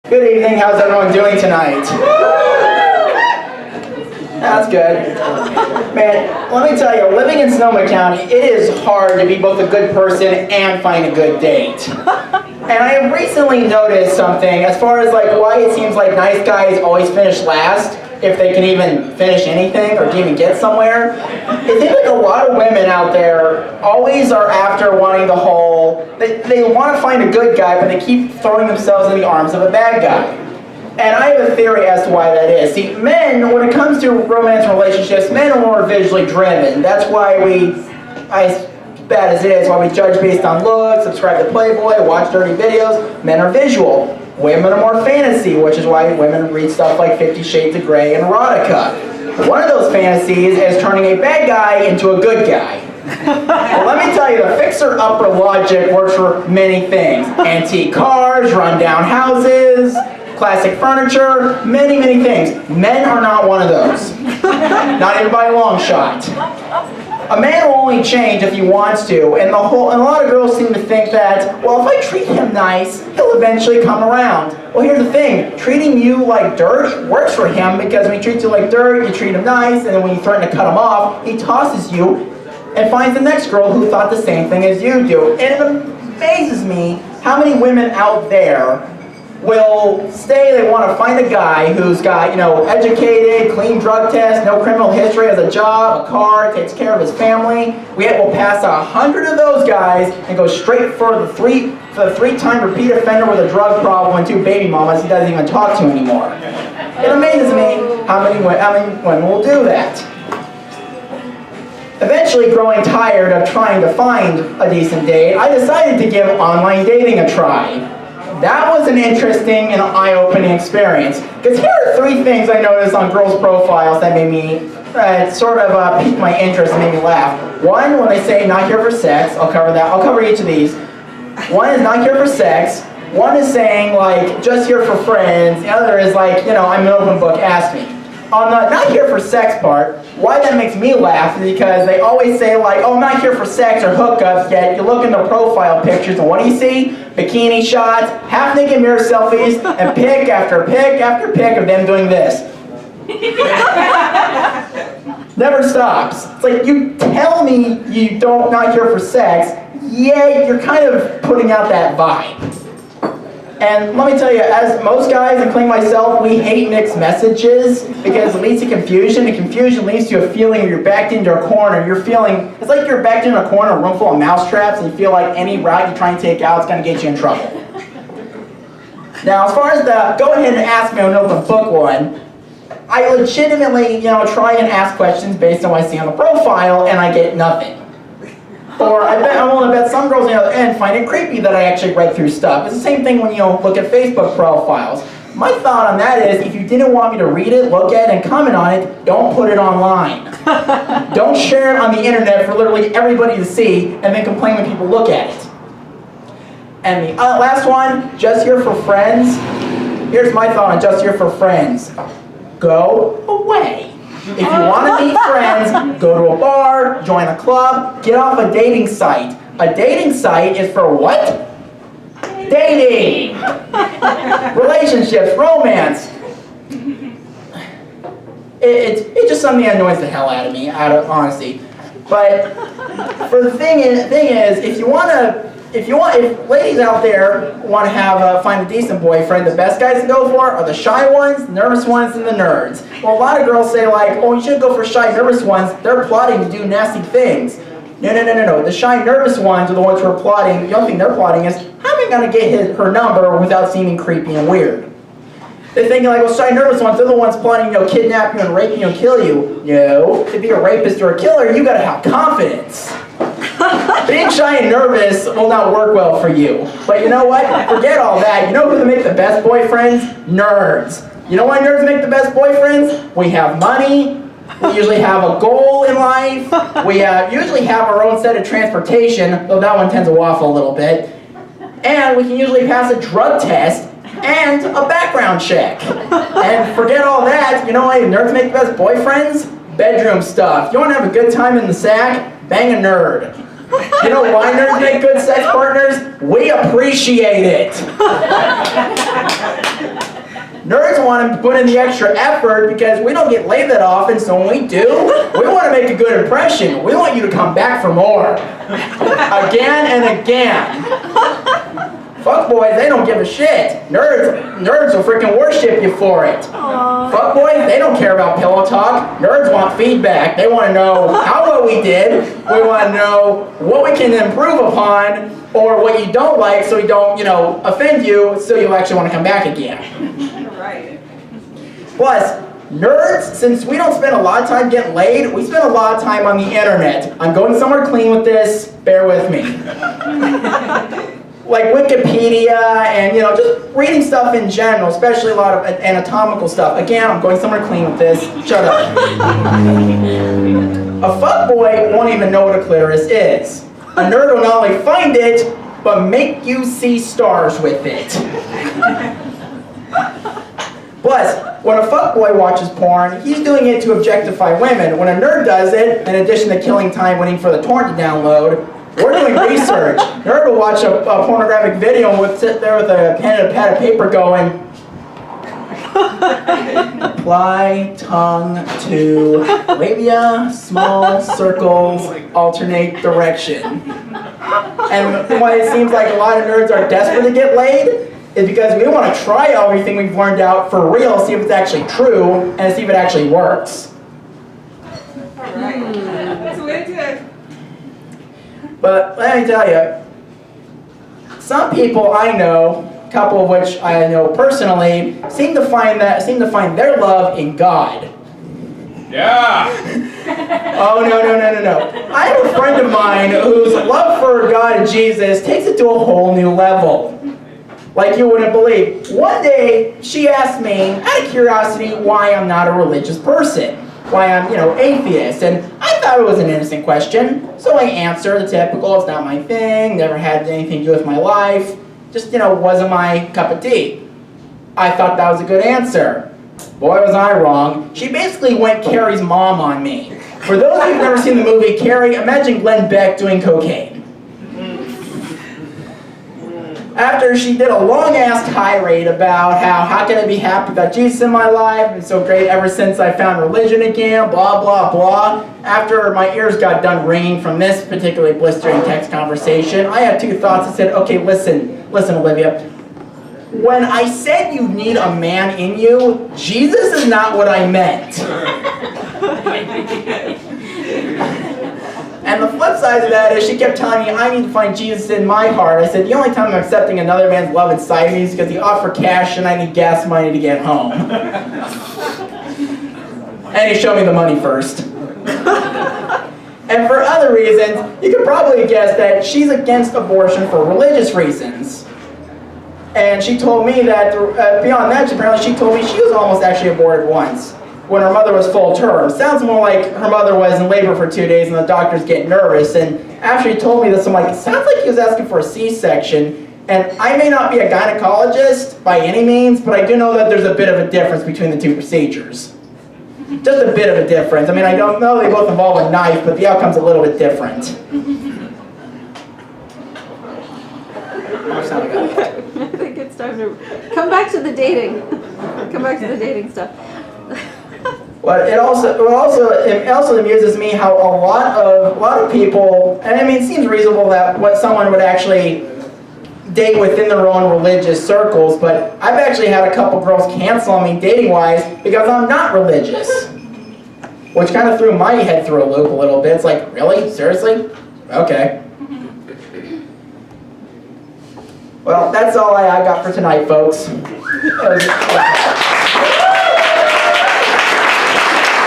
Good evening, how's everyone doing tonight? That's good. Man, let me tell you, living in Sonoma County, it is hard to be both a good person and find a good date. And I have recently noticed something as far as like why it seems like nice guys always finish last, if they can even finish anything or even get somewhere. It seems like a lot of women out there always are after wanting the whole, they want to find a good guy, but they keep throwing themselves in the arms of a bad guy. And I have a theory as to why that is. See, men, when it comes to romance relationships, men are more visually driven. That's why as bad as it is, why we judge based on looks, subscribe to Playboy, watch dirty videos. Men are visual. Women are more fantasy, which is why women read stuff like 50 Shades of Grey and erotica. One of those fantasies is turning a bad guy into a good guy. Well, let me tell you, the fixer-upper logic works for many things. Antique cars, run-down houses, classic furniture, many, many things. Men are not one of those. Not even by a long shot. A man will only change if he wants to, and a lot of girls seem to think that, well, if I treat him nice, he'll eventually come around. Well, here's the thing, treating you like dirt works for him, because when he treats you like dirt, you treat him nice, and then when you threaten to cut him off, he tosses you and finds the next girl who thought the same thing as you do. And it amazes me how many women out there will say they want to find a guy who's got, educated, clean drug test, no criminal history, has a job, a car, takes care of his family. Will pass 100 of those guys and go straight for the three-time repeat offender with a drug problem and 2 baby mamas he doesn't even talk to anymore. It amazes me how many women will do that. Eventually, growing tired of trying to find a decent date, I decided to give online dating a try. That was an interesting and eye-opening experience. Because here are 3 things I noticed on girls' profiles that made me, piqued my interest and made me laugh. 1, when they say not here for sex, I'll cover that. I'll cover each of these. 1 is not here for sex. 1 is saying, like, just here for friends. The other is like, I'm an open book, ask me. On the not here for sex part, why that makes me laugh is because they always say like, oh, I'm not here for sex or hookups, yet you look in the profile pictures and what do you see? Bikini shots, half-naked mirror selfies, and pic after pic after pic of them doing this. Never stops. It's like, you tell me you not here for sex, yeah, you're kind of putting out that vibe. And let me tell you, as most guys, including myself, we hate mixed messages because it leads to confusion, and confusion leads to a feeling of you're backed into a corner. It's like you're backed into a corner, a room full of mouse traps, and you feel like any route you try and take out is going to get you in trouble. Now, as far as the go ahead and ask me on an open book one, I legitimately, try and ask questions based on what I see on the profile, and I get nothing. Or I'm willing to bet some girls on the other end find it creepy that I actually read through stuff. It's the same thing when you look at Facebook profiles. My thought on that is, if you didn't want me to read it, look at it, and comment on it, don't put it online. Don't share it on the internet for literally everybody to see, and then complain when people look at it. And the last one, just here for friends. Here's my thought on just here for friends. Go away. If you want to meet friends, go to a bar, join a club, get off a dating site. A dating site is for what? Dating! Relationships, romance. It's just something that annoys the hell out of me, out of honesty. But for the thing is, if ladies out there want to find a decent boyfriend, the best guys to go for are the shy ones, nervous ones, and the nerds. Well, a lot of girls say like, oh, you should go for shy, nervous ones. They're plotting to do nasty things. No. The shy, nervous ones are the ones who are plotting. The only thing they're plotting is, how am I going to get her number without seeming creepy and weird? They're thinking like, well, shy, nervous ones, they're the ones plotting, kidnap you and rape you and kill you. No, to be a rapist or a killer, you got to have confidence. Being shy and nervous will not work well for you. But you know what? Forget all that. You know who make the best boyfriends? Nerds. You know why nerds make the best boyfriends? We have money. We usually have a goal in life. We usually have our own set of transportation, though that one tends to waffle a little bit. And we can usually pass a drug test and a background check. And forget all that. You know why nerds make the best boyfriends? Bedroom stuff. You want to have a good time in the sack? Bang a nerd. You know why nerds make good sex partners? We appreciate it. Nerds want to put in the extra effort because we don't get laid that often, so when we do, we want to make a good impression. We want you to come back for more. Again and again. Fuckboys, they don't give a shit. Nerds will freaking worship you for it. Fuckboys, they don't care about pillow talk. Nerds want feedback. They want to know how well we did. We want to know what we can improve upon or what you don't like so we don't, offend you so you'll actually want to come back again. Right. Plus, nerds, since we don't spend a lot of time getting laid, we spend a lot of time on the internet. I'm going somewhere clean with this. Bear with me. Like Wikipedia and, just reading stuff in general, especially a lot of anatomical stuff. Again, I'm going somewhere clean with this. Shut up. A fuckboy won't even know what a clitoris is. A nerd will not only find it, but make you see stars with it. Plus, when a fuckboy watches porn, he's doing it to objectify women. When a nerd does it, in addition to killing time waiting for the torrent to download, we're doing research. Nerd will watch a pornographic video and would sit there with a pen and a pad of paper going, apply tongue to labia, small circles, alternate direction. And why it seems like a lot of nerds are desperate to get laid is because we want to try everything we've learned out for real, see if it's actually true, and see if it actually works. Alright. That's the way to do it. But let me tell you, some people I know, a couple of which I know personally, seem to find their love in God. Yeah. Oh, no. I have a friend of mine whose love for God and Jesus takes it to a whole new level. Like you wouldn't believe. One day, she asked me, out of curiosity, why I'm not a religious person. Why I'm, atheist. And I thought it was an innocent question. So I answered the typical, it's not my thing, never had anything to do with my life. Just, wasn't my cup of tea. I thought that was a good answer. Boy, was I wrong. She basically went Carrie's mom on me. For those who've never seen the movie Carrie, imagine Glenn Beck doing cocaine. After she did a long-ass tirade about how can I be happy without Jesus in my life, and so great ever since I found religion again, blah, blah, blah. After my ears got done ringing from this particularly blistering text conversation, I had two thoughts. I said, okay, listen, Olivia. When I said you need a man in you, Jesus is not what I meant. And the flip side of that is she kept telling me I need to find Jesus in my heart. I said, the only time I'm accepting another man's love inside me is because he offered cash and I need gas money to get home. And he showed me the money first. And for other reasons, you could probably guess that she's against abortion for religious reasons. And she told me that, beyond that, apparently she told me she was almost actually aborted once, when her mother was full term. Sounds more like her mother was in labor for 2 days and the doctors get nervous. And after he told me this, I'm like, it sounds like he was asking for a C-section. And I may not be a gynecologist by any means, but I do know that there's a bit of a difference between the two procedures. Just a bit of a difference. I mean, I don't know they both involve a knife, but the outcome's a little bit different. I think it's time to come back to the dating. Come back to the dating stuff. But it also amuses me how a lot of people, and I mean, it seems reasonable that what someone would actually date within their own religious circles, but I've actually had a couple girls cancel on me dating-wise because I'm not religious. Which kind of threw my head through a loop a little bit. It's like, really? Seriously? Okay. Well, that's all I got for tonight, folks.